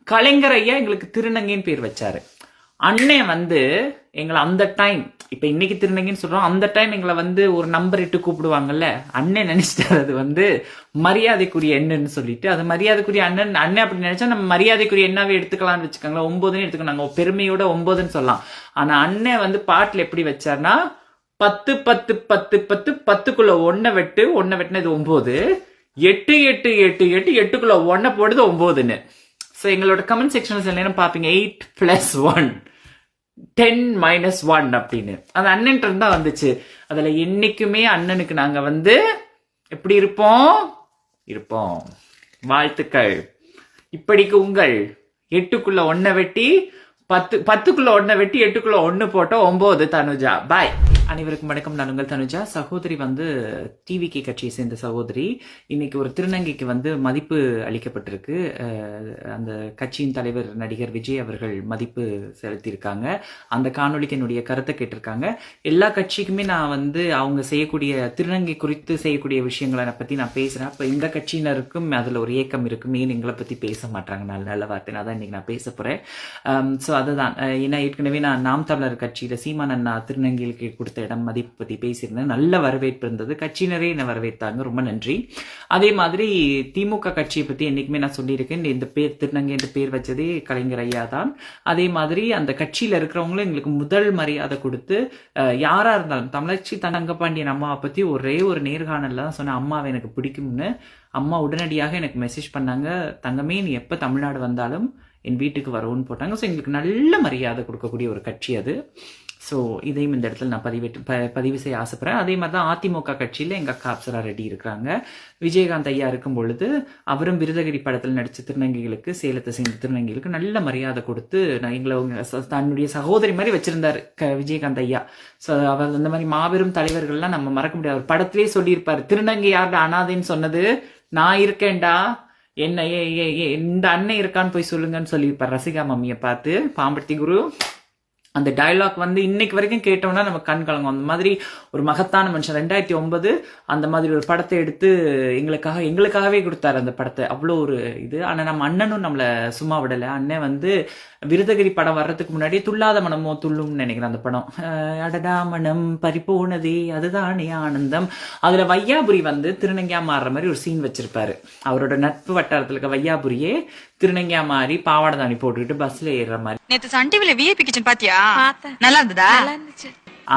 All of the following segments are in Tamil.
கலைஞர் ஐயா எங்களுக்கு திருநங்கைன்னு பேர் வச்சாரு. அண்ணன் வந்து எங்களை அந்த டைம், இப்ப இன்னைக்கு திருநங்கைன்னு சொல்றோம், அந்த டைம் எங்களை வந்து ஒரு நம்பர் இட்டு கூப்பிடுவாங்கல்ல, அண்ணன் நினைச்சிட்டாரு அது வந்து மரியாதைக்குரிய எண்ணுன்னு சொல்லிட்டு, அது மரியாதைக்குரிய அண்ணன் அப்படி நினைச்சா நம்ம மரியாதைக்குரிய எண்ணாவே எடுத்துக்கலாம்னு வச்சுக்கோங்களேன். 9ன்னு எடுத்துக்கணும், நாங்க பெருமையோட 9ன்னு சொல்லலாம். ஆனா அண்ணன் வந்து பாட்டுல எப்படி வச்சார்னா 10 10 10 10 10க்குள்ள 1 வெட்டு, 1 வெட்டினது 9, 8 8 8 8 8க்குள்ள 1 போடுது 9ன்னு. ஸோ எங்களோட கமெண்ட் செக்ஷன்ல சில நேரம் பார்ப்பீங்க 8 + 1 10 - 1 அப்படின்னு. அது அண்ணன் தான் வந்துச்சு. அதுல என்னைக்குமே அண்ணனுக்கு நாங்க வந்து எப்படி இருப்போம். வாழ்த்துக்கள். இப்படிக்கு உங்கள் 8க்குள்ள 1 வெட்டி 10க்குள்ள 1 வெட்டி 8க்குள்ள 1 போட்டோ 9 தனுஜா. பாய். அனைவருக்கும் வணக்கம். நான் உங்கள் தனுஜா. சகோதரி வந்து டிவிகே கட்சியை சேர்ந்த சகோதரி. இன்னைக்கு ஒரு திருநங்கைக்கு வந்து மதிப்பு அளிக்கப்பட்டிருக்கு. அந்த கட்சியின் தலைவர் நடிகர் விஜய் அவர்கள் மதிப்பு செலுத்தியிருக்காங்க. அந்த காணொலிக்கு என்னுடைய கருத்தை கேட்டிருக்காங்க. எல்லா கட்சிக்குமே நான் வந்து அவங்க செய்யக்கூடிய திருநங்கை குறித்து செய்யக்கூடிய விஷயங்களை பத்தி நான் பேசுறேன். அப்ப இந்த கட்சியினருக்கும் அதுல ஒரு ஏக்கம் இருக்கும், ஏன் எங்களை பத்தி பேச மாட்டாங்க. நல்ல வார்த்தை அதான் இன்னைக்கு நான் பேச போறேன். ஸோ அதுதான், ஏன்னா ஏற்கனவே நான் நாம் தமிழர் கட்சியில சீமான் அண்ணா திருநங்கைகளுக்கு கொடுத்த இடம் மதிப்பு பத்தி பேசியிருந்தேன். நல்ல வரவேற்பு இருந்தது. கட்சியினரே என்ன வரவேற்றாங்க, ரொம்ப நன்றி. அதே மாதிரி திமுக கட்சியை பத்தி என்னைக்குமே நான் சொல்லியிருக்கேன், இந்த பேர் திருநங்கை என்று பேர் வச்சதே கலைஞர் ஐயா தான். அதே மாதிரி அந்த கட்சியில இருக்கிறவங்களும் எங்களுக்கு முதல் மரியாதை கொடுத்து, யாரா இருந்தாலும் தமிழச்சி தங்கப்பாண்டியன் அம்மாவை பத்தி ஒரே ஒரு நேர்காணல்ல தான் சொன்ன, அம்மாவை எனக்கு பிடிக்கும்னு. அம்மா உடனடியாக எனக்கு மெசேஜ் பண்ணாங்க, தங்கமே நீ எப்ப தமிழ்நாடு வந்தாலும் என் வீட்டுக்கு வரவுன்னு போட்டாங்க. ஸோ எங்களுக்கு நல்ல மரியாதை கொடுக்கக்கூடிய ஒரு கட்சி அது. ஸோ இதையும் இந்த இடத்துல நான் பதிவு செய்ய ஆசைப்படுறேன். அதே மாதிரி தான் அதிமுக கட்சியில் எங்கள் அக்கா அப்சரா ரெட்டி இருக்கிறாங்க. விஜயகாந்த் ஐயா இருக்கும் பொழுது அவரும் விருதகிரி படத்தில் நடித்த திருநங்கைகளுக்கு, சேலத்தை சேர்ந்த திருநங்கைகளுக்கு நல்ல மரியாதை கொடுத்து எங்களை தன்னுடைய சகோதரி மாதிரி வச்சிருந்தாரு விஜயகாந்த் ஐயா. ஸோ அவர் அந்த மாதிரி மாபெரும் தலைவர்கள்லாம் நம்ம மறக்க முடியாது. அவர் படத்திலே சொல்லியிருப்பாரு, திருநங்கை யார்டா அனாதைன்னு சொன்னது, நான் இருக்கேன்டா, என்ன இந்த அண்ணன் இருக்கான்னு போய் சொல்லுங்கன்னு சொல்லியிருப்பார் ரசிகா மம்மியை பார்த்து, பாம்பர்த்தி குரு. அந்த டயலாக் வந்து இன்னைக்கு வரைக்கும் கேட்டோம்னா நம்ம கண் கலங்கும். அந்த மாதிரி ஒரு மகத்தான மனுஷன். 2009 அந்த மாதிரி ஒரு படத்தை எடுத்து எங்களுக்காகவே கொடுத்தாரு அந்த படத்தை. அவ்வளோ ஒரு இது. ஆனா நம்ம அண்ணனும் நம்மளை சும்மா விடலை. அண்ணன் வந்து விருதகிரி படம் வர்றதுக்கு முன்னாடி துள்ளாத மனமோ துள்ளும்னு நினைக்கிறேன் அந்த படம். அடடா மனம் பறிப்போனதே அதுதானே ஆனந்தம். அதுல வையாபுரி வந்து திருநங்கையா மாறுற மாதிரி ஒரு சீன் வச்சிருப்பாரு. அவரோட நட்பு வட்டாரத்துல இருக்க வையாபுரியே திருநங்கையா மாறி பாவாடை தாணி போட்டுக்கிட்டு பஸ்ல ஏறுற மாதிரி. நேத்து சன் டிவில விஐபி கிச்சன் பாத்தியா? நல்லா இருந்ததா?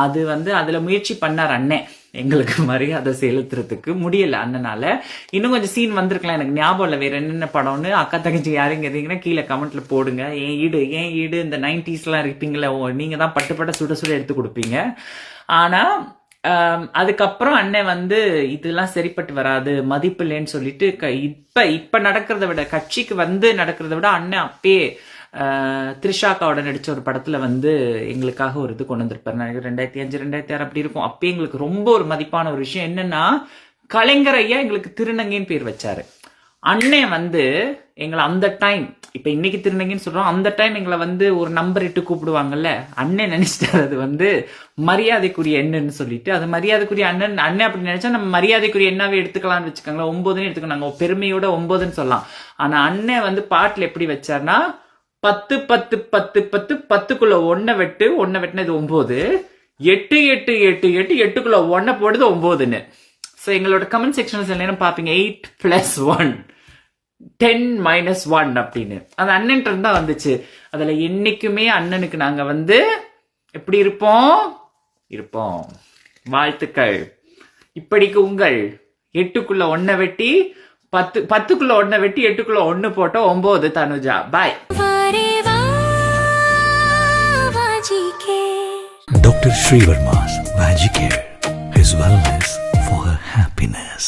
அது வந்து அதுல முயற்சி பண்ணார் அண்ணன், எங்களுக்கு மரியாதை செலுத்துறதுக்கு முடியல அண்ணனால. இன்னும் கொஞ்சம் சீன் வந்திருக்கலாம், எனக்கு ஞாபகம் இல்லை வேற என்னென்ன படம்னு. அக்கா தங்கச்சி யாரும் கேட்டீங்கன்னா கீழே கமெண்ட்ல போடுங்க. ஏன் ஈடு இந்த 90s எல்லாம் இருப்பீங்களா, நீங்க தான் பட்டு சுட எடுத்து கொடுப்பீங்க. ஆனா அதுக்கப்புறம் அண்ணன் வந்து இதெல்லாம் சரிப்பட்டு வராது, மதிப்பு இல்லைன்னு சொல்லிட்டு இப்ப நடக்கிறத விட, கட்சிக்கு வந்து நடக்கிறத விட அண்ணன் அப்பயே த்ரிஷாக்காவோட நடிச்ச ஒரு படத்துல வந்து எங்களுக்காக ஒரு இது கொண்டு வந்திருப்பாரு. 2005 2006 அப்படி இருக்கும். அப்பயே எங்களுக்கு ரொம்ப ஒரு மதிப்பான ஒரு விஷயம் என்னன்னா, கலைஞர் ஐயா எங்களுக்கு திருநங்கைன்னு பேர் வச்சாரு. அண்ணன் வந்து எங்களை அந்த டைம், இப்ப இன்னைக்கு திருநங்கைன்னு சொல்றோம், அந்த டைம் எங்களை வந்து ஒரு நம்பர் இட்டு கூப்பிடுவாங்கல்ல, அண்ணன் நினைச்சிட்டாரு அது வந்து மரியாதைக்குரிய எண்ணுன்னு சொல்லிட்டு, அது மரியாதைக்குரிய அண்ணன் அப்படி நினைச்சா நம்ம மரியாதைக்குரிய எண்ணாவே எடுத்துக்கலாம்னு வச்சுக்கோங்களேன். 9ன்னு எடுத்துக்கணும், நாங்க பெருமையோட 9ன்னு சொல்லலாம். ஆனா அண்ணன் வந்து பாட்டுல எப்படி வச்சார்னா 10 10 10 10 10க்குள்ள 1 வெட்டு, 1 வெட்டினது 9, 8 8 8 8 8க்குள்ள 1 போடுது 9ன்னு. ஸோ எங்களோட கமெண்ட் செக்ஷன்ல சில நேரம் பார்ப்பீங்க 8 + 1 10 - 1 அப்படின்னு. அது அண்ணன் தான் வந்துச்சு. அதுல என்னைக்குமே அண்ணனுக்கு நாங்க வந்து எப்படி இருப்போம். வாழ்த்துக்கள். இப்படிக்கு உங்கள் 8க்குள்ள 1 வெட்டி 10க்குள்ள 1 வெட்டி 8க்குள்ள 1 photo 9 Tanuja. Bye. Dr. Srivarma's Magic Care, his wellness for her happiness.